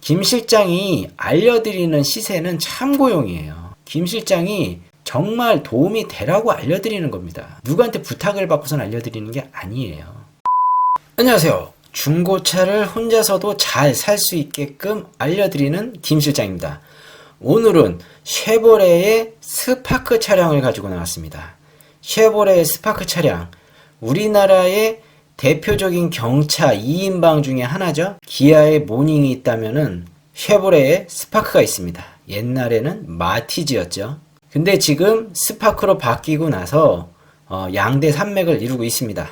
김 실장이 알려드리는 시세는 참고용이에요. 김 실장이 정말 도움이 되라고 알려드리는 겁니다. 누구한테 부탁을 받고선 알려드리는 게 아니에요. 안녕하세요. 중고차를 혼자서도 잘 살 수 있게끔 알려드리는 김 실장입니다. 오늘은 쉐보레의 스파크 차량을 가지고 나왔습니다. 쉐보레의 스파크 차량, 우리나라의 대표적인 경차 2인방 중에 하나죠. 기아의 모닝이 있다면은 쉐보레의 스파크가 있습니다. 옛날에는 마티즈였죠. 근데 지금 스파크로 바뀌고 나서 양대 산맥을 이루고 있습니다.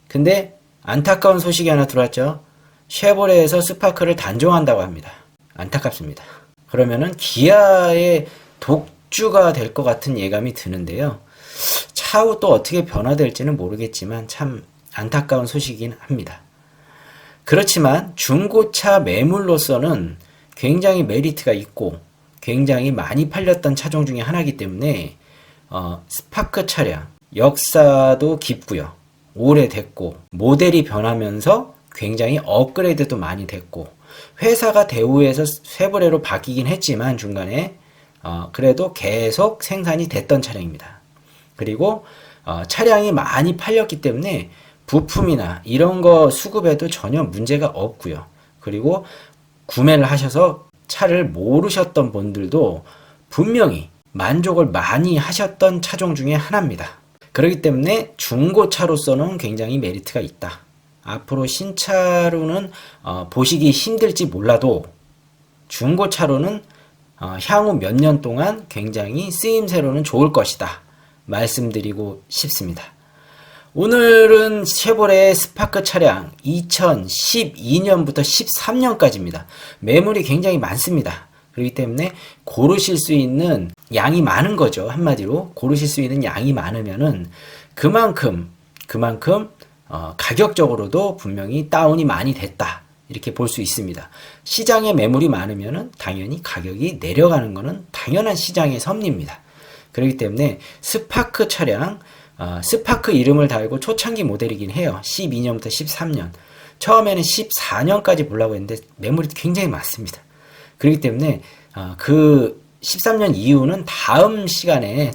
근데 안타까운 소식이 하나 들어왔죠. 쉐보레에서 스파크를 단종한다고 합니다. 안타깝습니다. 그러면은 기아의 독주가 될 것 같은 예감이 드는데요. 차후 또 어떻게 변화될지는 모르겠지만 참 안타까운 소식이긴 합니다. 그렇지만 중고차 매물로서는 굉장히 메리트가 있고 굉장히 많이 팔렸던 차종 중에 하나이기 때문에 스파크 차량 역사도 깊고요. 오래됐고 모델이 변하면서 굉장히 업그레이드도 많이 됐고 회사가 대우에서 쉐보레로 바뀌긴 했지만 중간에 그래도 계속 생산이 됐던 차량입니다. 그리고 차량이 많이 팔렸기 때문에 부품이나 이런 거 수급에도 전혀 문제가 없고요. 그리고 구매를 하셔서 차를 모르셨던 분들도 분명히 만족을 많이 하셨던 차종 중에 하나입니다. 그렇기 때문에 중고차로서는 굉장히 메리트가 있다. 앞으로 신차로는 보시기 힘들지 몰라도 중고차로는 향후 몇 년 동안 굉장히 쓰임새로는 좋을 것이다 말씀드리고 싶습니다. 오늘은 쉐보레 스파크 차량 2012년부터 13년까지입니다. 매물이 굉장히 많습니다. 그렇기 때문에 고르실 수 있는 양이 많은 거죠. 한마디로 고르실 수 있는 양이 많으면은 그만큼 가격적으로도 분명히 다운이 많이 됐다. 이렇게 볼 수 있습니다. 시장에 매물이 많으면은 당연히 가격이 내려가는 것은 당연한 시장의 섭리입니다. 그렇기 때문에 스파크 차량, 스파크 이름을 달고 초창기 모델이긴 해요. 12년부터 13년. 처음에는 14년까지 보려고 했는데 매물이 굉장히 많습니다. 그렇기 때문에 그 13년 이후는 다음 시간에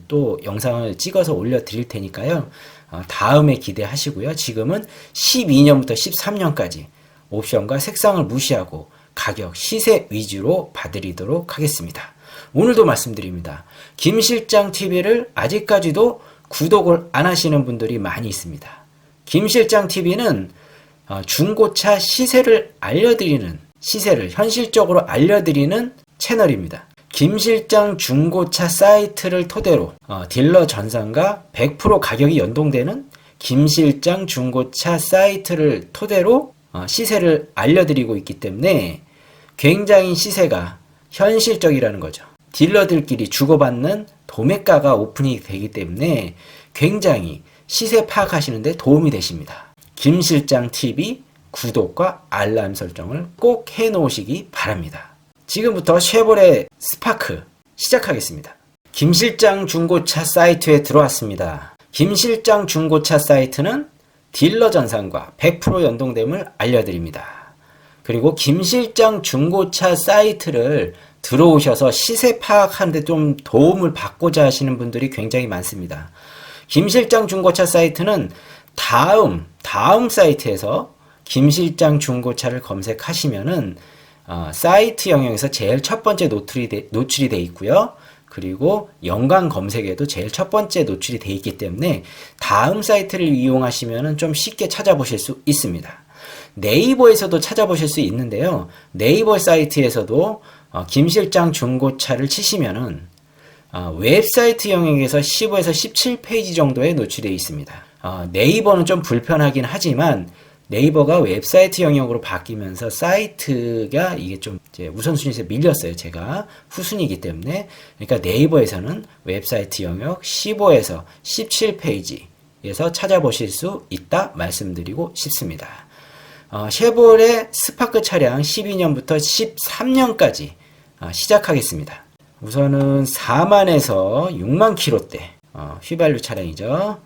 또 영상을 찍어서 올려드릴 테니까요. 다음에 기대하시고요. 지금은 12년부터 13년까지 옵션과 색상을 무시하고 가격, 시세 위주로 봐드리도록 하겠습니다. 오늘도 말씀드립니다. 김실장TV를 아직까지도 구독을 안 하시는 분들이 많이 있습니다. 김실장TV는 중고차 시세를 현실적으로 알려드리는 채널입니다. 김실장 중고차 사이트를 토대로 딜러 전산과 100% 가격이 연동되는 김실장 중고차 사이트를 토대로 시세를 알려드리고 있기 때문에 굉장히 시세가 현실적이라는 거죠. 딜러들끼리 주고받는 도매가가 오픈이 되기 때문에 굉장히 시세 파악하시는데 도움이 되십니다. 김실장TV 구독과 알람 설정을 꼭 해놓으시기 바랍니다. 지금부터 쉐보레 스파크 시작하겠습니다. 김실장 중고차 사이트에 들어왔습니다. 김실장 중고차 사이트는 딜러 전산과 100% 연동됨을 알려드립니다. 그리고 김실장 중고차 사이트를 들어오셔서 시세 파악하는데 좀 도움을 받고자 하시는 분들이 굉장히 많습니다. 김실장 중고차 사이트는 다음 사이트에서 김실장 중고차를 검색하시면은 사이트 영역에서 제일 첫 번째 노출이 돼 있고요. 그리고 연관 검색에도 제일 첫 번째 노출이 돼 있기 때문에 다음 사이트를 이용하시면은 좀 쉽게 찾아보실 수 있습니다. 네이버에서도 찾아보실 수 있는데요. 네이버 사이트에서도 김실장 중고차를 치시면은 웹사이트 영역에서 15에서 17페이지 정도에 노출되어 있습니다. 네이버는 좀 불편하긴 하지만 네이버가 웹사이트 영역으로 바뀌면서 사이트가 이게 좀 이제 우선순위에서 밀렸어요. 제가 후순위이기 때문에. 그러니까 네이버에서는 웹사이트 영역 15에서 17페이지에서 찾아보실 수 있다 말씀드리고 싶습니다. 쉐보레 스파크 차량 12년부터 13년까지 시작하겠습니다. 우선은 4만에서 6만 킬로대 휘발유 차량이죠.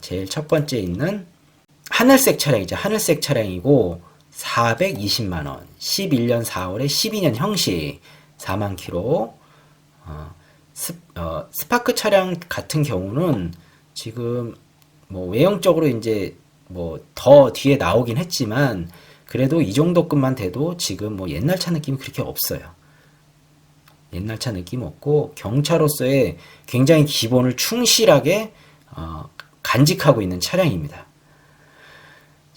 제일 첫 번째 있는 하늘색 차량이죠. 하늘색 차량이고 420만원, 11년 4월에 12년 형식 4만 킬로. 스파크 차량 같은 경우는 지금 뭐 외형적으로 이제 뭐 더 뒤에 나오긴 했지만 그래도 이 정도급만 돼도 지금 뭐 옛날 차 느낌이 그렇게 없어요. 옛날 차 느낌 없고 경차로서의 굉장히 기본을 충실하게 간직하고 있는 차량입니다.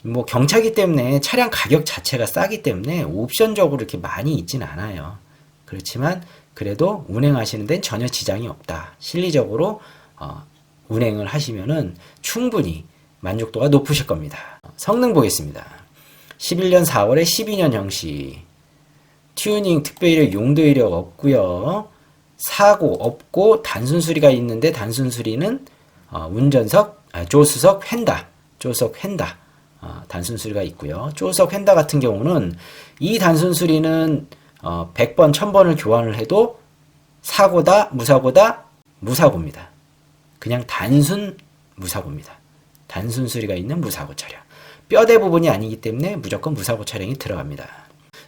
뭐 경차기 때문에 차량 가격 자체가 싸기 때문에 옵션적으로 이렇게 많이 있진 않아요. 그렇지만 그래도 운행하시는 데는 전혀 지장이 없다. 실리적으로 운행을 하시면은 충분히 만족도가 높으실 겁니다. 성능 보겠습니다. 11년 4월에 12년 형식. 튜닝, 특별이력, 용도 이력 없고요. 사고 없고 단순 수리가 있는데 단순 수리는 운전석, 조수석 휀다, 조수석 휀다 단순 수리가 있고요. 조수석 휀다 같은 경우는 이 단순 수리는 100번, 1000번을 교환을 해도 사고다, 무사고다, 무사고입니다. 그냥 단순 무사고입니다. 단순 수리가 있는 무사고 차량. 뼈대 부분이 아니기 때문에 무조건 무사고 차량이 들어갑니다.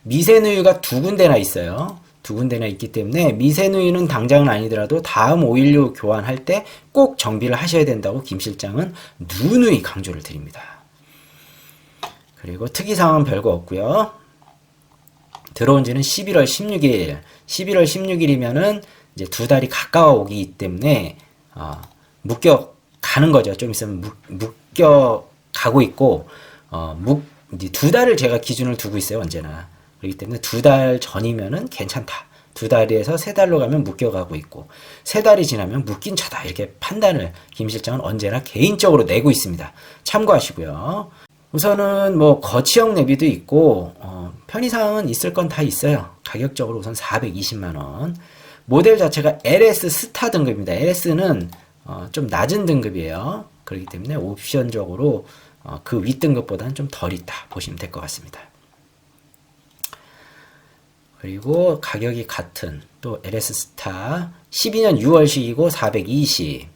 미세누유가 두 군데나 있어요. 두 군데나 있기 때문에 미세누유는 당장은 아니더라도 다음 오일류 교환할 때 꼭 정비를 하셔야 된다고 김 실장은 누누이 강조를 드립니다. 그리고 특이사항은 별거 없고요. 들어온 지는 11월 16일. 11월 16일이면은 이제 두 달이 가까워 오기 때문에 묶여 가는 거죠. 좀 있으면 묶여 가고 있고 이제 두 달을 제가 기준을 두고 있어요. 언제나. 그렇기 때문에 두 달 전이면은 괜찮다. 두 달에서 세 달로 가면 묶여가고 있고 세 달이 지나면 묶인 차다. 이렇게 판단을 김 실장은 언제나 개인적으로 내고 있습니다. 참고하시고요. 우선은 뭐 거치형 내비도 있고 편의사항은 있을 건 다 있어요. 가격적으로 우선 420만원. 모델 자체가 LS 스타 등급입니다. LS는 좀 낮은 등급이에요. 그렇기 때문에 옵션적으로 그 윗등급보다는 좀 덜 있다 보시면 될 것 같습니다. 그리고 가격이 같은 또 LS 스타 12년 6월식이고 420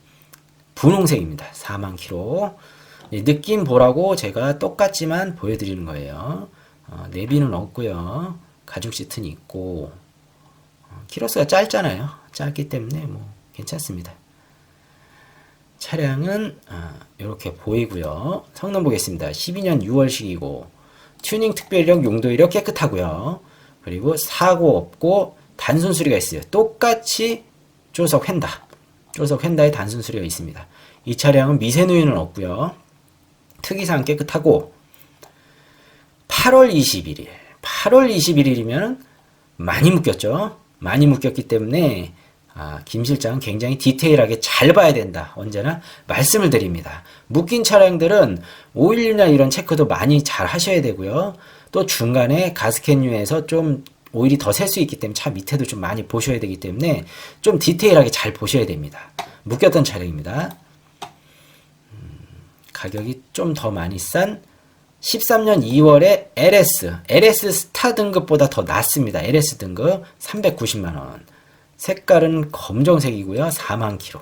분홍색입니다. 4만 킬로. 느낌 보라고 제가 똑같지만 보여드리는 거예요. 내비는 없고요. 가죽 시트는 있고 키로수가 짧잖아요. 짧기 때문에 뭐 괜찮습니다. 차량은 이렇게 보이고요. 성능 보겠습니다. 12년 6월식이고 튜닝 특별력 용도 이력 깨끗하고요. 그리고 사고 없고 단순 수리가 있어요. 똑같이 조석 휀다. 조석 휀다에 단순 수리가 있습니다. 이 차량은 미세누유는 없고요. 특이사항 깨끗하고 8월 21일. 8월 21일이면 많이 묶였죠. 많이 묶였기 때문에 김 실장은 굉장히 디테일하게 잘 봐야 된다. 언제나 말씀을 드립니다. 묶인 차량들은 오일류나 이런 체크도 많이 잘 하셔야 되고요. 또 중간에 가스켓류에서 좀 오일이 더 셀 수 있기 때문에 차 밑에도 좀 많이 보셔야 되기 때문에 좀 디테일하게 잘 보셔야 됩니다. 묶였던 차량입니다. 가격이 좀 더 많이 싼 13년 2월에 LS 스타 등급보다 더 낮습니다. LS 등급 390만원. 색깔은 검정색이고요. 4만 킬로.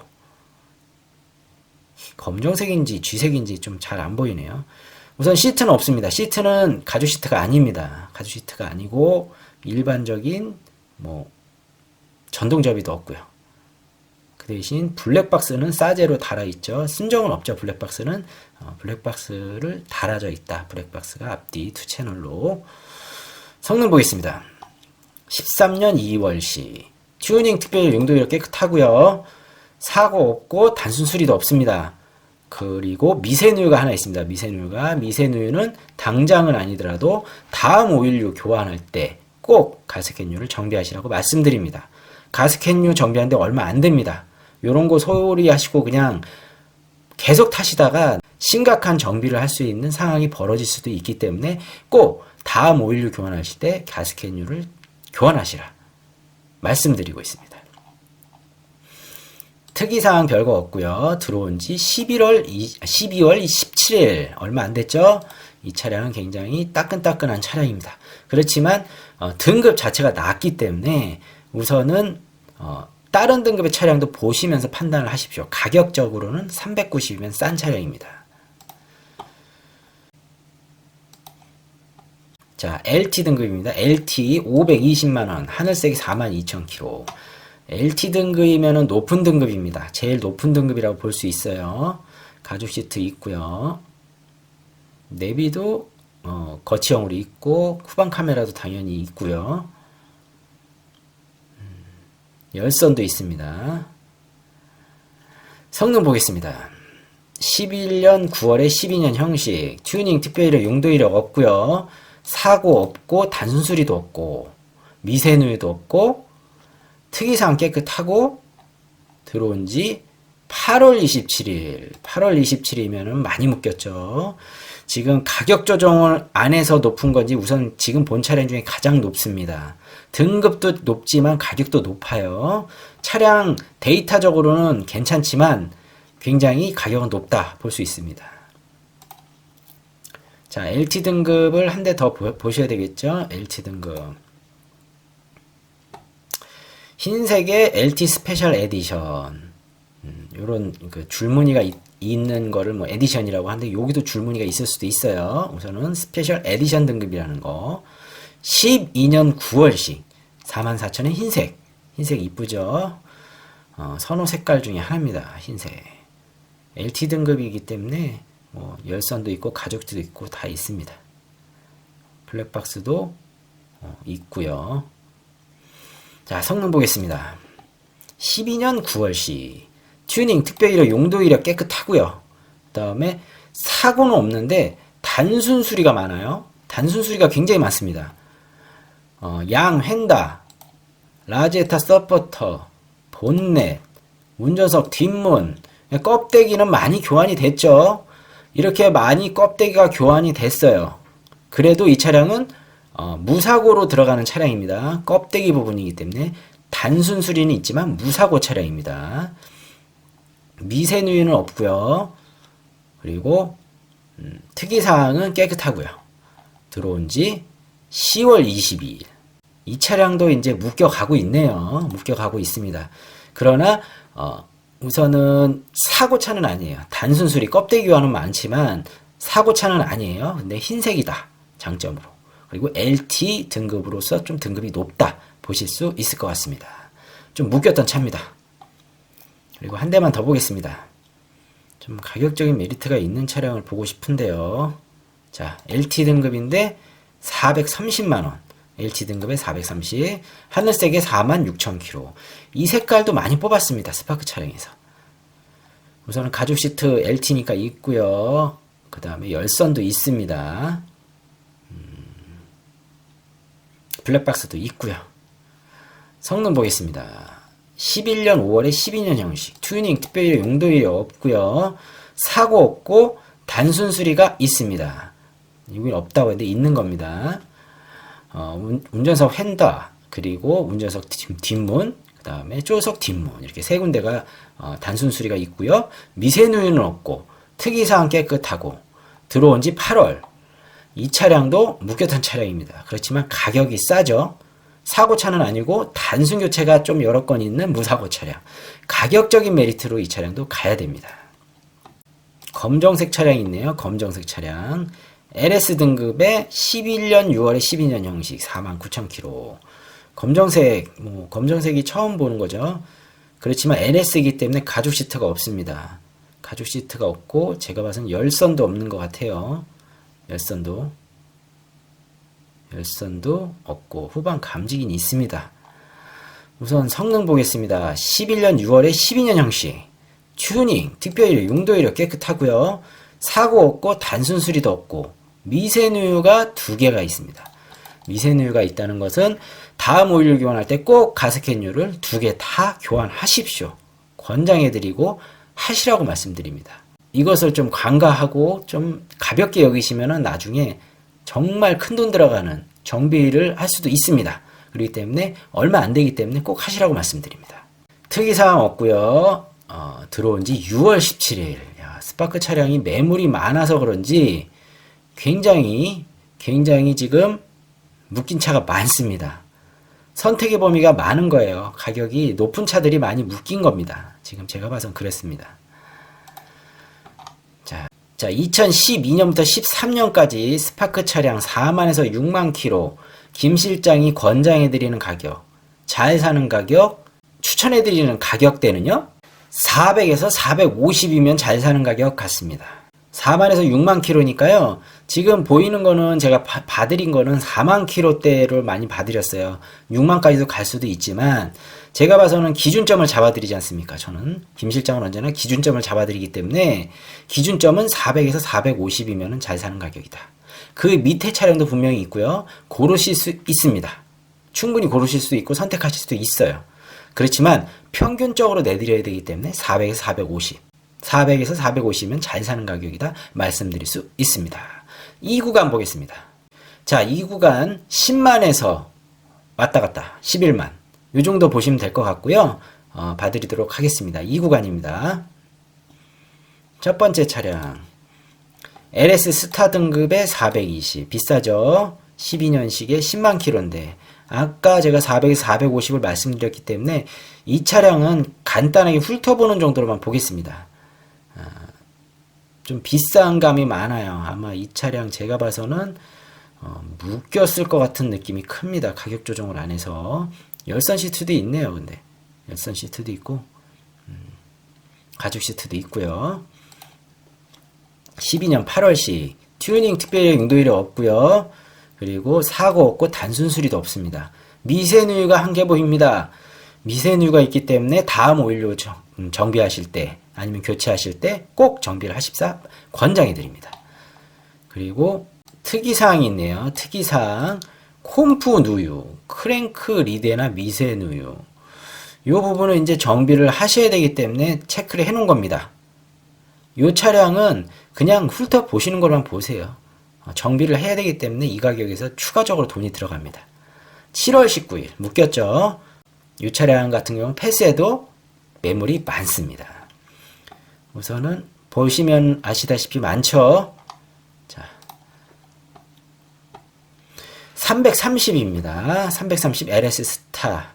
검정색인지 쥐색인지 좀 잘 안 보이네요. 우선 시트는 없습니다. 시트는 가죽 시트가 아닙니다. 가죽 시트가 아니고 일반적인 뭐 전동 접이도 없고요. 그 대신 블랙박스는 싸제로 달아있죠. 순정은 없죠. 블랙박스는 블랙박스를 달아져 있다. 블랙박스가 앞뒤 두 채널로. 성능 보겠습니다. 13년 2월시 튜닝 특별 용도이력 깨끗하고요. 사고 없고 단순 수리도 없습니다. 그리고 미세누유가 하나 있습니다. 미세누유는 당장은 아니더라도 다음 오일류 교환할 때 꼭 가스켓류를 정비하시라고 말씀드립니다. 가스켓류 정비하는데 얼마 안 됩니다. 요런 거 소홀히 하시고 그냥 계속 타시다가 심각한 정비를 할 수 있는 상황이 벌어질 수도 있기 때문에 꼭 다음 오일류 교환하실 때 가스켓류를 교환하시라 말씀드리고 있습니다. 특이사항 별거 없고요. 들어온 지 12월 17일 얼마 안 됐죠? 이 차량은 굉장히 따끈따끈한 차량입니다. 그렇지만 등급 자체가 낮기 때문에 우선은 다른 등급의 차량도 보시면서 판단을 하십시오. 가격적으로는 390이면 싼 차량입니다. 자, LT 등급입니다. LT 520만원, 하늘색이 42,000km. LT 등급이면은 높은 등급입니다. 제일 높은 등급이라고 볼 수 있어요. 가죽 시트 있고요. 내비도 거치형으로 있고, 후방 카메라도 당연히 있고요. 열선도 있습니다. 성능 보겠습니다. 11년 9월에 12년 형식, 튜닝 특별이력 용도 이력 없고요. 사고 없고, 단순 수리도 없고, 미세 누유도 없고, 특이사항 깨끗하고, 들어온 지 8월 27일. 8월 27일이면은 많이 묶였죠. 지금 가격 조정을 안 해서 높은 건지 우선 지금 본 차량 중에 가장 높습니다. 등급도 높지만 가격도 높아요. 차량 데이터적으로는 괜찮지만 굉장히 가격은 높다 볼 수 있습니다. 자, LT 등급을 한 대 더 보셔야 되겠죠. LT 등급. 흰색의 LT 스페셜 에디션. 요런 그 줄무늬가 있는 거를 뭐 에디션이라고 하는데 여기도 줄무늬가 있을 수도 있어요. 우선은 스페셜 에디션 등급이라는 거. 12년 9월식 44,000엔 흰색. 흰색 이쁘죠? 선호 색깔 중에 하나입니다. 흰색. LT 등급이기 때문에 뭐 열선도 있고 가죽도 있고 다 있습니다. 블랙박스도 있고요. 자, 성능 보겠습니다. 12년 9월식 튜닝 특별이력 용도 이력 깨끗하고요. 그 다음에 사고는 없는데 단순 수리가 많아요. 단순 수리가 굉장히 많습니다. 양 휀다, 라제타 서포터, 본넷, 운전석 뒷문, 껍데기는 많이 교환이 됐죠. 이렇게 많이 껍데기가 교환이 됐어요. 그래도 이 차량은 무사고로 들어가는 차량입니다. 껍데기 부분이기 때문에 단순 수리는 있지만 무사고 차량입니다. 미세 누유는 없고요. 그리고 특이사항은 깨끗하고요. 들어온 지 10월 22일. 이 차량도 이제 묶여가고 있네요. 묶여가고 있습니다. 그러나 우선은 사고차는 아니에요. 단순 수리 껍데기 교환은 많지만 사고차는 아니에요. 근데 흰색이다. 장점으로. 그리고 LT 등급으로서 좀 등급이 높다. 보실 수 있을 것 같습니다. 좀 묶였던 차입니다. 그리고 한 대만 더 보겠습니다. 좀 가격적인 메리트가 있는 차량을 보고 싶은데요. 자, LT 등급인데 430만원. LT 등급에 430. 하늘색에 46,000km. 이 색깔도 많이 뽑았습니다. 스파크 차량에서. 우선은 가죽 시트 LT니까 있고요. 그 다음에 열선도 있습니다. 블랙박스도 있고요. 성능 보겠습니다. 11년 5월에 12년 형식. 튜닝 특별히 용도일이 없고요. 사고 없고 단순 수리가 있습니다. 이건 없다고 했는데 있는 겁니다. 운전석 휀다, 그리고 운전석 뒷문, 그 다음에 조석 뒷문, 이렇게 세 군데가 단순 수리가 있고요. 미세 누유는 없고 특이사항 깨끗하고 들어온 지 8월. 이 차량도 묶였던 차량입니다. 그렇지만 가격이 싸죠. 사고차는 아니고 단순 교체가 좀 여러 건 있는 무사고 차량. 가격적인 메리트로 이 차량도 가야 됩니다. 검정색 차량이 있네요. 검정색 차량. LS 등급의 11년 6월에 12년 형식 49,000km. 검정색, 검정색이 처음 보는 거죠. 그렇지만 LS이기 때문에 가죽 시트가 없습니다. 가죽 시트가 없고 제가 봐서는 열선도 없는 것 같아요. 열선도 없고 후방 감지기는 있습니다. 우선 성능 보겠습니다. 11년 6월에 12년 형식 튜닝, 특별히 용도이력 깨끗하고요. 사고 없고 단순 수리도 없고 미세 누유가 2개가 있습니다. 미세 누유가 있다는 것은 다음 오일 교환할 때 꼭 가스켓류를 2개 다 교환하십시오. 권장해드리고 하시라고 말씀드립니다. 이것을 좀 간과하고 좀 가볍게 여기시면 나중에 정말 큰돈 들어가는 정비를 할 수도 있습니다. 그렇기 때문에 얼마 안 되기 때문에 꼭 하시라고 말씀드립니다. 특이사항 없고요. 들어온 지 6월 17일. 야, 스파크 차량이 매물이 많아서 그런지 굉장히 지금 묶인 차가 많습니다. 선택의 범위가 많은 거예요. 가격이 높은 차들이 많이 묶인 겁니다. 지금 제가 봐선 그랬습니다. 자, 자, 2012년부터 13년까지 스파크 차량 4만에서 6만 킬로, 김 실장이 권장해드리는 가격, 잘 사는 가격, 추천해드리는 가격대는요, 400에서 450이면 잘 사는 가격 같습니다. 4만에서 6만 킬로니까요, 지금 보이는 거는 제가 봐드린 거는 4만 킬로대를 많이 봐드렸어요. 6만까지도 갈 수도 있지만, 제가 봐서는 기준점을 잡아드리지 않습니까? 저는 김 실장은 언제나 기준점을 잡아드리기 때문에 기준점은 400에서 450이면 잘 사는 가격이다. 그 밑에 차량도 분명히 있고요. 고르실 수 있습니다. 충분히 고르실 수 있고 선택하실 수도 있어요. 그렇지만 평균적으로 내드려야 되기 때문에 400에서 450, 400에서 450이면 잘 사는 가격이다 말씀드릴 수 있습니다. 이 구간 보겠습니다. 자, 이 구간 10만에서 왔다 갔다 11만 이 정도 보시면 될 것 같고요. 봐드리도록 하겠습니다. 이 구간입니다. 첫 번째 차량 LS 스타 등급의 420 비싸죠. 12년식에 10만 킬로인데 아까 제가 400에서 450을 말씀드렸기 때문에 이 차량은 간단하게 훑어보는 정도로만 보겠습니다. 좀 비싼 감이 많아요. 아마 이 차량 제가 봐서는 묶였을 것 같은 느낌이 큽니다. 가격 조정을 안 해서. 열선 시트도 있네요. 근데 열선 시트도 있고 가죽 시트도 있고요. 12년 8월식 튜닝 특별 용도일이 없고요. 그리고 사고 없고 단순 수리도 없습니다. 미세누유가 한 개 보입니다. 미세누유가 있기 때문에 다음 오일료 정비하실 때 아니면 교체하실 때 꼭 정비를 하십사 권장해 드립니다. 그리고 특이사항이 있네요. 특이사항 콤프 누유, 크랭크 리데나 미세 누유. 이 부분은 이제 정비를 하셔야 되기 때문에 체크를 해 놓은 겁니다. 이 차량은 그냥 훑어보시는 것만 보세요. 정비를 해야 되기 때문에 이 가격에서 추가적으로 돈이 들어갑니다. 7월 19일 묶였죠. 이 차량 같은 경우는 패스해도 매물이 많습니다. 우선은 보시면 아시다시피 많죠. 330입니다. 330 LS 스타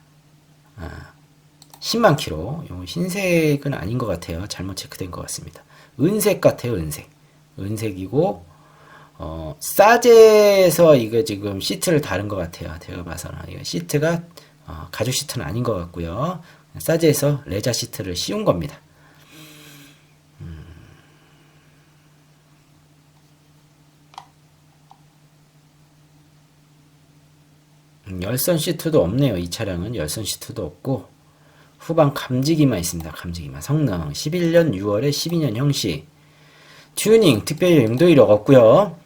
10만 킬로. 흰색은 아닌 것 같아요. 잘못 체크된 것 같습니다. 은색 같아요. 은색이고 싸제에서 이거 지금 시트를 다른 것 같아요. 제가 봐서는 이거 시트가 가죽 시트는 아닌 것 같고요. 싸제에서 레자 시트를 씌운 겁니다. 열선 시트도 없네요. 이 차량은 열선 시트도 없고 후방 감지기만 있습니다. 감지기만. 성능 11년 6월에 12년 형식. 튜닝 특별 용도 이력 없고요.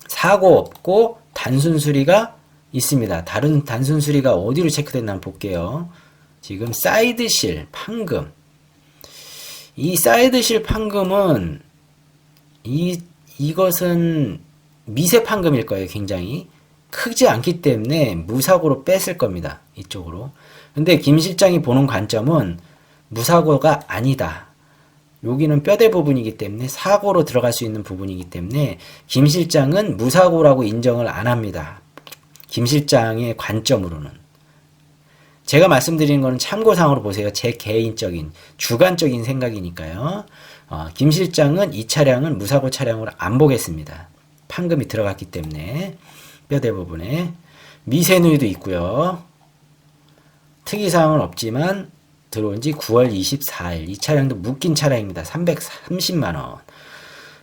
사고 없고 단순 수리가 있습니다. 다른 단순 수리가 어디로 체크됐나 한번 볼게요. 지금 사이드실 판금. 이 사이드실 판금은 이것은 미세 판금일 거예요. 굉장히 크지 않기 때문에 무사고로 뺐을 겁니다. 이쪽으로. 근데 김 실장이 보는 관점은 무사고가 아니다. 여기는 뼈대 부분이기 때문에 사고로 들어갈 수 있는 부분이기 때문에 김 실장은 무사고라고 인정을 안 합니다. 김 실장의 관점으로는. 제가 말씀드리는 거는 참고사항으로 보세요. 제 개인적인 주관적인 생각이니까요. 김 실장은 이 차량은 무사고 차량으로 안 보겠습니다. 판금이 들어갔기 때문에. 뼈대 부분에 미세누유도 있고요. 특이사항은 없지만 들어온 지 9월 24일. 이 차량도 묶인 차량입니다. 330만원.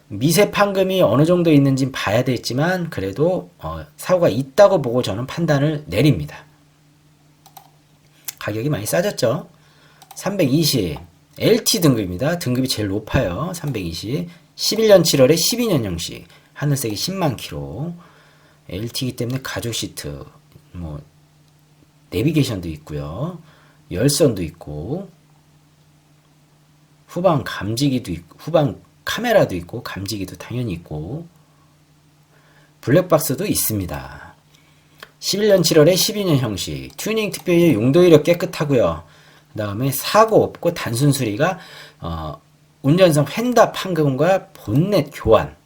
미세 판금이 어느 정도 있는지 봐야 되겠지만 그래도 사고가 있다고 보고 저는 판단을 내립니다. 가격이 많이 싸졌죠. 320 LT 등급입니다. 등급이 제일 높아요. 320 11년 7월에 12년 형식 하늘색이 10만 킬로. LT이기 때문에 가죽 시트, 내비게이션도 있고요. 열선도 있고, 후방 감지기도 있고, 후방 카메라도 있고, 감지기도 당연히 있고, 블랙박스도 있습니다. 11년 7월에 12년 형식, 튜닝 특별히 용도 이력 깨끗하고요. 그 다음에 사고 없고 단순 수리가 운전석 휀다 판금과 본넷 교환.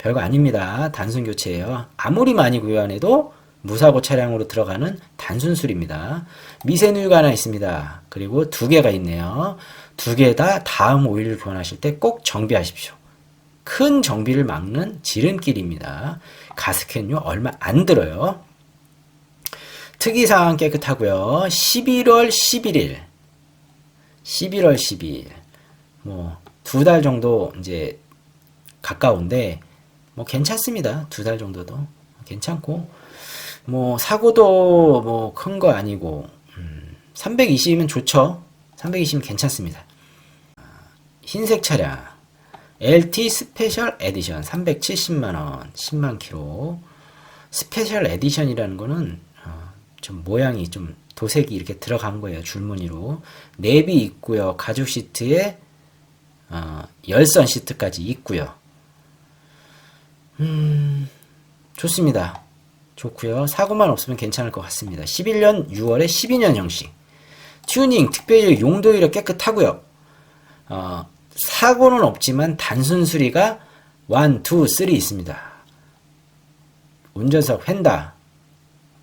별거 아닙니다. 단순 교체예요. 아무리 많이 교환해도 무사고 차량으로 들어가는 단순 수리입니다. 미세누유가 하나 있습니다. 그리고 두 개가 있네요. 두 개 다 다음 오일을 교환하실 때 꼭 정비하십시오. 큰 정비를 막는 지름길입니다. 가스켓류 얼마 안 들어요. 특이사항 깨끗하고요. 11월 11일 뭐 2달 정도 이제 가까운데 뭐 괜찮습니다. 2달 정도도 괜찮고 뭐 사고도 뭐 큰 거 아니고 320이면 좋죠. 320이면 괜찮습니다. 흰색 차량 LT 스페셜 에디션 370만원 10만 킬로. 스페셜 에디션이라는 거는 좀 모양이 좀 도색이 이렇게 들어간 거예요. 줄무늬로. 내비 있고요. 가죽 시트에 열선 시트까지 있고요. 좋습니다. 좋고요. 사고만 없으면 괜찮을 것 같습니다. 11년 6월에 12년 형식. 튜닝, 특별히 용도이력 깨끗하고요. 사고는 없지만 단순 수리가 1, 2, 3 있습니다. 운전석 휀다,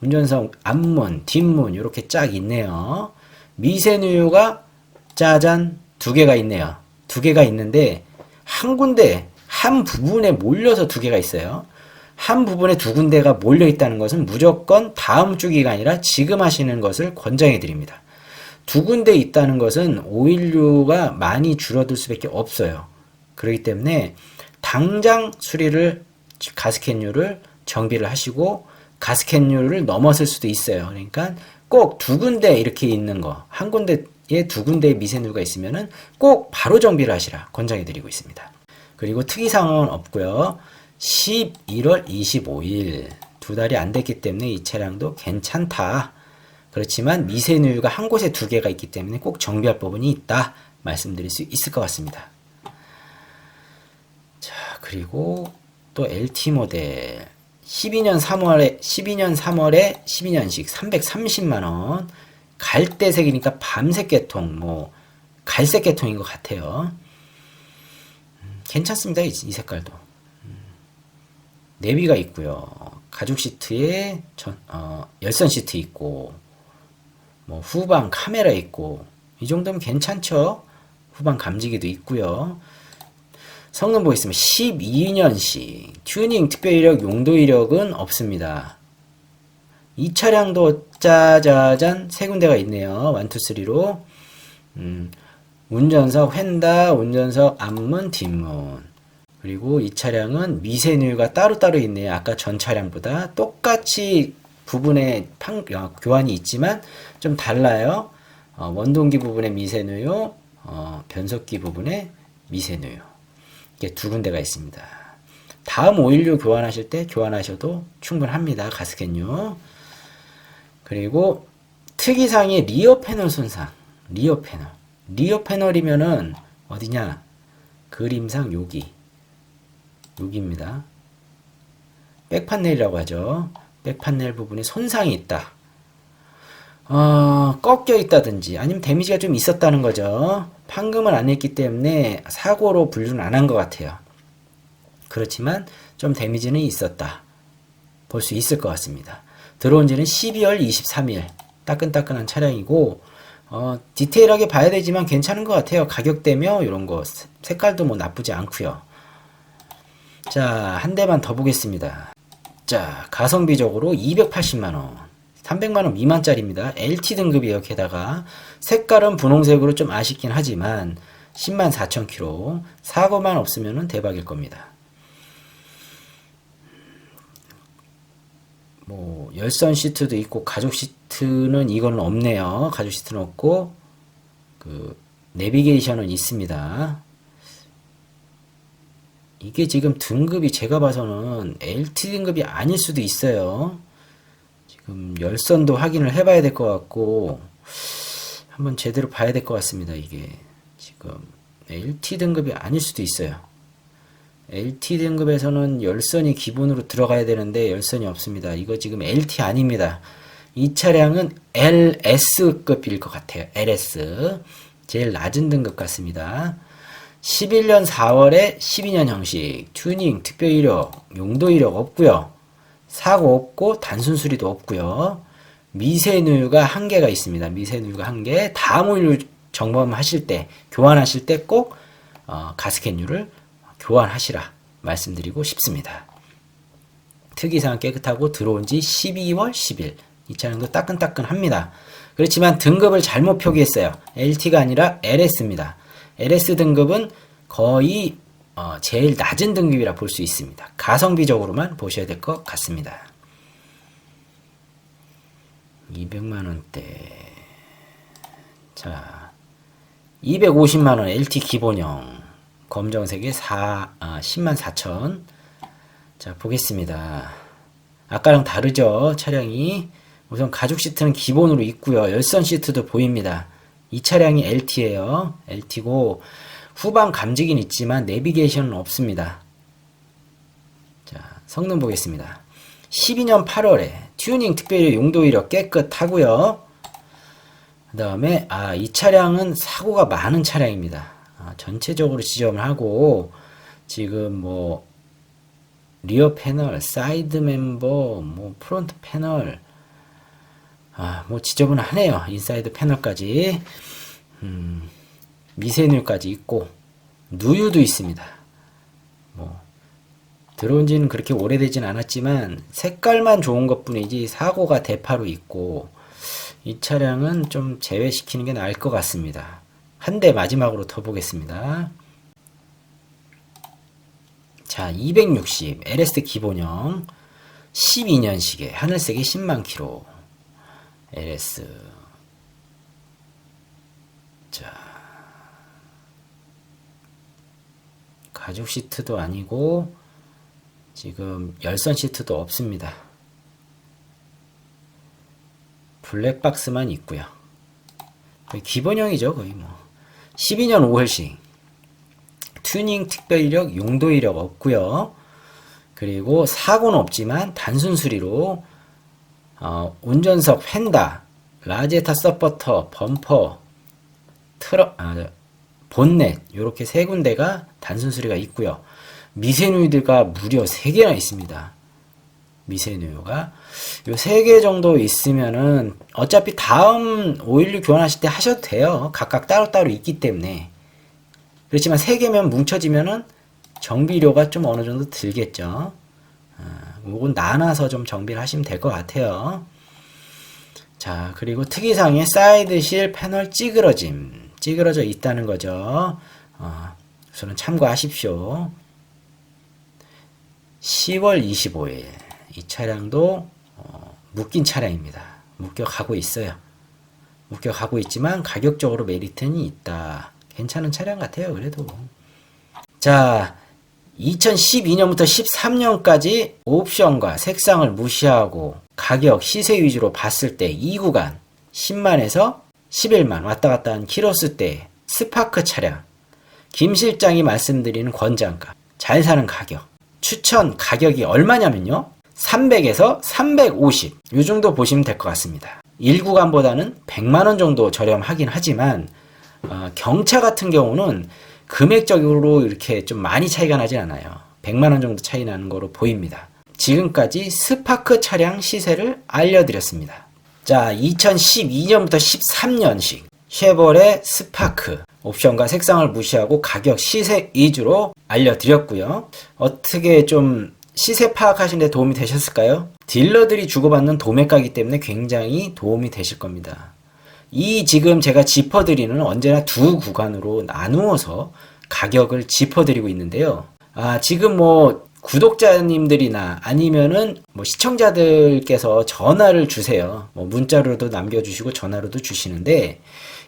운전석 앞문, 뒷문 이렇게 쫙 있네요. 미세누유가 짜잔 2개가 있네요. 2개가 있는데 한 군데, 한 부분에 몰려서 2개가 있어요. 한 부분에 2군데가 몰려 있다는 것은 무조건 다음 주기가 아니라 지금 하시는 것을 권장해 드립니다. 2군데 있다는 것은 오일류가 많이 줄어들 수밖에 없어요. 그렇기 때문에 당장 수리를, 가스켓류를 정비를 하시고 가스켓류를 넘었을 수도 있어요. 그러니까 꼭 2군데 이렇게 있는 거, 한 군데에 2군데의 미세누유가 있으면은 꼭 바로 정비를 하시라 권장해 드리고 있습니다. 그리고 특이사항은 없고요. 11월 25일 2달이 안 됐기 때문에 이 차량도 괜찮다. 그렇지만 미세누유가 한 곳에 2개가 있기 때문에 꼭 정비할 부분이 있다 말씀드릴 수 있을 것 같습니다. 자, 그리고 또 LT 모델 12년 3월에 12년식 330만원. 갈대색이니까 밤색 계통, 뭐 갈색 계통인 것 같아요. 괜찮습니다. 이 색깔도. 내비가 있고요. 가죽 시트에 열선 시트 있고, 뭐 후방 카메라 있고, 이 정도면 괜찮죠. 후방 감지기도 있고요. 성능 보겠습니다. 12년식 튜닝 특별이력 용도 이력은 없습니다. 이 차량도 짜자잔 3군데가 있네요. 1, 2, 3로 운전석 휀다, 운전석 앞문, 뒷문. 그리고 이 차량은 미세누유가 따로따로 있네요. 아까 전 차량보다 똑같이 부분에 교환이 있지만 좀 달라요. 원동기 부분에 미세누유, 변속기 부분에 미세누유. 이게 2군데가 있습니다. 다음 오일류 교환하실 때 교환하셔도 충분합니다. 가스켓류. 그리고 특이사항의 리어 패널 손상. 리어 패널이면은 어디냐? 그림상 여기입니다. 백판넬이라고 하죠. 백판넬 부분에 손상이 있다. 꺾여 있다든지 아니면 데미지가 좀 있었다는 거죠. 판금을 안 했기 때문에 사고로 분류는 안 한 것 같아요. 그렇지만 좀 데미지는 있었다. 볼 수 있을 것 같습니다. 들어온 지는 12월 23일. 따끈따끈한 차량이고 디테일하게 봐야 되지만 괜찮은 것 같아요. 가격대며 이런 거 색깔도 뭐 나쁘지 않고요. 자, 한 대만 더 보겠습니다. 자, 가성비적으로 280만원 300만원 미만짜리입니다. LT 등급이에요. 게다가 색깔은 분홍색으로 좀 아쉽긴 하지만 10만 4천 킬로. 사고만 없으면 대박일 겁니다. 뭐 열선 시트도 있고 가죽 시트는 이거는 없네요. 가죽 시트는 없고 그 내비게이션은 있습니다. 이게 지금 등급이 제가 봐서는 LT 등급이 아닐 수도 있어요. 지금 열선도 확인을 해봐야 될 것 같고 한번 제대로 봐야 될 것 같습니다. 이게 지금 LT 등급이 아닐 수도 있어요. LT 등급에서는 열선이 기본으로 들어가야 되는데 열선이 없습니다. 이거 지금 LT 아닙니다. 이 차량은 LS급일 것 같아요. LS 제일 낮은 등급 같습니다. 11년 4월에 12년 형식 튜닝 특별 이력 용도 이력 없고요. 사고 없고 단순 수리도 없고요. 미세누유가 1개가 있습니다. 미세누유가 1개. 다음 오일류 점검하실 때 교환하실 때 꼭 가스켓류를 교환하시라 말씀드리고 싶습니다. 특이사항 깨끗하고 들어온 지 12월 10일. 이 차량도 따끈따끈합니다. 그렇지만 등급을 잘못 표기했어요. LT가 아니라 LS입니다. LS 등급은 거의 제일 낮은 등급이라 볼 수 있습니다. 가성비적으로만 보셔야 될 것 같습니다. 200만원대. 자, 250만원 LT 기본형. 검정색에 104,000. 자, 보겠습니다. 아까랑 다르죠? 차량이. 우선 가죽 시트는 기본으로 있고요. 열선 시트도 보입니다. 이 차량이 LT예요. LT고 후방 감지기는 있지만 내비게이션은 없습니다. 자, 성능 보겠습니다. 12년 8월에 튜닝 특별히 용도 이력 깨끗하고요. 그 다음에 이 차량은 사고가 많은 차량입니다. 전체적으로 지점을 하고 지금 뭐 리어 패널, 사이드 멤버, 뭐 프론트 패널 뭐 지저분하네요. 인사이드 패널까지 미세누유까지 있고 누유도 있습니다. 뭐 들어온 지는 그렇게 오래되진 않았지만 색깔만 좋은 것 뿐이지 사고가 대파로 있고 이 차량은 좀 제외시키는 게 나을 것 같습니다. 한 대 마지막으로 더 보겠습니다. 자, 260 LS 기본형 12년식에 하늘색이 10만 킬로 LS. 자, 가죽 시트도 아니고 지금 열선 시트도 없습니다. 블랙박스만 있고요. 거의 기본형이죠. 거의 뭐 12년 5월식 튜닝 특별 이력, 용도 이력 없고요. 그리고 사고는 없지만 단순 수리로 운전석 펜다, 라제타 서포터, 범퍼, 본넷 이렇게 세 군데가 단순 수리가 있고요. 미세누유가 무려 3개나 있습니다. 미세누유가 요 3개 정도 있으면은 어차피 다음 516 교환하실 때 하셔도 돼요. 각각 따로따로 있기 때문에. 그렇지만 3개면 뭉쳐지면은 정비료가 좀 어느 정도 들겠죠. 요건 나눠서 좀 정비를 하시면 될 것 같아요. 자, 그리고 특이사항에 사이드실 패널 찌그러져 있다는 거죠. 우선은 참고하십시오. 10월 25일 이 차량도 묶인 차량입니다. 묶여가고 있어요. 묶여가고 있지만 가격적으로 메리트는 있다. 괜찮은 차량 같아요. 그래도. 자, 2012년부터 13년까지 옵션과 색상을 무시하고 가격, 시세 위주로 봤을 때 이 구간 10만에서 11만 왔다 갔다 한 키로수대 스파크 차량, 김 실장이 말씀드리는 권장가, 잘 사는 가격, 추천 가격이 얼마냐면요 300에서 350 이 정도 보시면 될 것 같습니다. 1구간보다는 100만원 정도 저렴하긴 하지만 경차 같은 경우는 금액적으로 이렇게 좀 많이 차이가 나진 않아요. 100만원 정도 차이 나는 거로 보입니다. 지금까지 스파크 차량 시세를 알려드렸습니다. 자, 2012년부터 13년식 쉐보레 스파크 옵션과 색상을 무시하고 가격 시세 위주로 알려드렸고요. 어떻게 좀 시세 파악하시는 데 도움이 되셨을까요? 딜러들이 주고받는 도매가이기 때문에 굉장히 도움이 되실 겁니다. 이 지금 제가 짚어드리는 언제나 두 구간으로 나누어서 가격을 짚어드리고 있는데요. 지금 뭐 구독자님들이나 아니면은 뭐 시청자들께서 전화를 주세요. 뭐 문자로도 남겨주시고 전화로도 주시는데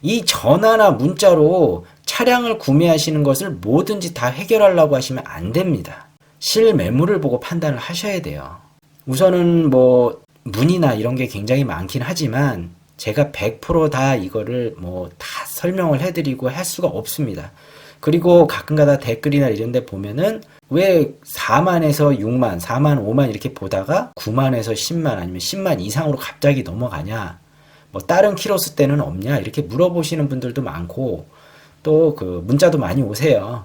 이 전화나 문자로 차량을 구매하시는 것을 뭐든지 다 해결하려고 하시면 안 됩니다. 실매물을 보고 판단을 하셔야 돼요. 우선은 뭐 문의나 이런 게 굉장히 많긴 하지만 제가 100% 이거를 뭐 다 설명을 해드리고 할 수가 없습니다. 그리고 가끔가다 댓글이나 이런 데 보면은 왜 4만에서 6만, 4만, 5만 이렇게 보다가 9만에서 10만 아니면 10만 이상으로 갑자기 넘어가냐, 뭐 다른 키로수 때는 없냐 이렇게 물어보시는 분들도 많고 또 그 문자도 많이 오세요.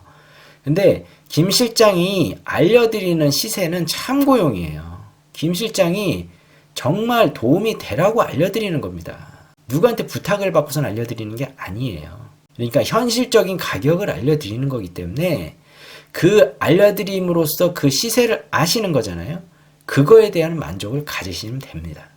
근데 김 실장이 알려드리는 시세는 참고용이에요. 김 실장이 정말 도움이 되라고 알려드리는 겁니다. 누구한테 부탁을 받고선 알려드리는 게 아니에요. 그러니까 현실적인 가격을 알려드리는 거기 때문에 그 알려드림으로써 그 시세를 아시는 거잖아요. 그거에 대한 만족을 가지시면 됩니다.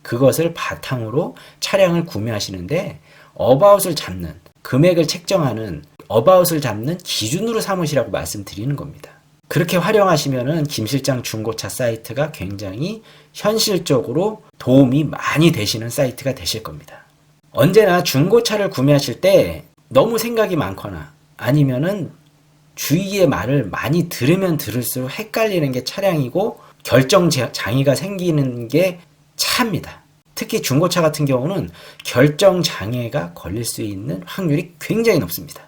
그것을 바탕으로 차량을 구매하시는데 어바웃을 잡는, 금액을 책정하는 어바웃을 잡는 기준으로 삼으시라고 말씀드리는 겁니다. 그렇게 활용하시면은 김실장 중고차 사이트가 굉장히 현실적으로 도움이 많이 되시는 사이트가 되실 겁니다. 언제나 중고차를 구매하실 때 너무 생각이 많거나 아니면은 주위의 말을 많이 들으면 들을수록 헷갈리는 게 차량이고 결정 장애가 생기는 게 차입니다. 특히 중고차 같은 경우는 결정 장애가 걸릴 수 있는 확률이 굉장히 높습니다.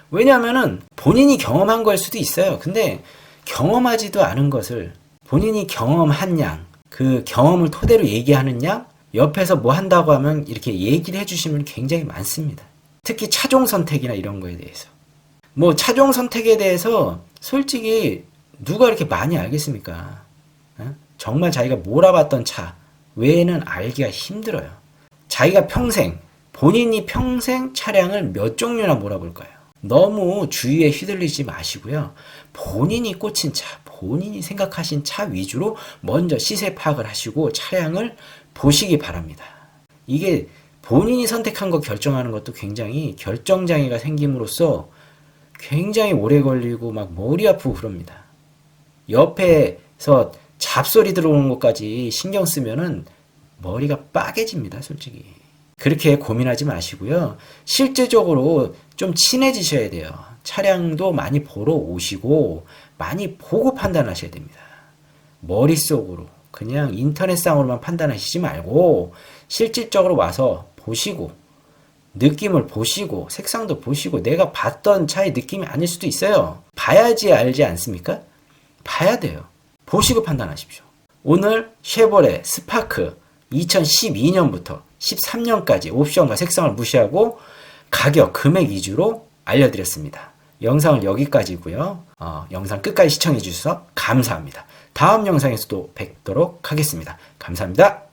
왜냐하면은 본인이 경험한 걸 수도 있어요. 근데 경험하지도 않은 것을 본인이 경험한 양, 그 경험을 토대로 얘기하는 양, 옆에서 뭐 한다고 하면 이렇게 얘기를 해주시면 굉장히 많습니다. 특히 차종 선택이나 이런 거에 대해서. 뭐 차종 선택에 대해서 솔직히 누가 이렇게 많이 알겠습니까? 정말 자기가 몰아봤던 차 외에는 알기가 힘들어요. 자기가 평생, 본인이 평생 차량을 몇 종류나 몰아볼 거예요. 너무 주위에 휘둘리지 마시고요. 본인이 꽂힌 차, 본인이 생각하신 차 위주로 먼저 시세 파악을 하시고 차량을 보시기 바랍니다. 이게 본인이 선택한 거 결정하는 것도 굉장히 결정장애가 생김으로써 굉장히 오래 걸리고 막 머리 아프고 그럽니다. 옆에서 잡소리 들어오는 것까지 신경 쓰면은 머리가 빠개집니다, 솔직히. 그렇게 고민하지 마시고요. 실제적으로 좀 친해지셔야 돼요. 차량도 많이 보러 오시고 많이 보고 판단하셔야 됩니다. 머릿속으로 그냥 인터넷상으로만 판단하시지 말고 실질적으로 와서 보시고 느낌을 보시고 색상도 보시고 내가 봤던 차의 느낌이 아닐 수도 있어요. 봐야지 알지 않습니까? 봐야 돼요. 보시고 판단하십시오. 오늘 쉐보레 스파크 2012년부터 13년까지 옵션과 색상을 무시하고 가격, 금액 위주로 알려드렸습니다. 영상은 여기까지고요. 영상 끝까지 시청해 주셔서 감사합니다. 다음 영상에서도 뵙도록 하겠습니다. 감사합니다.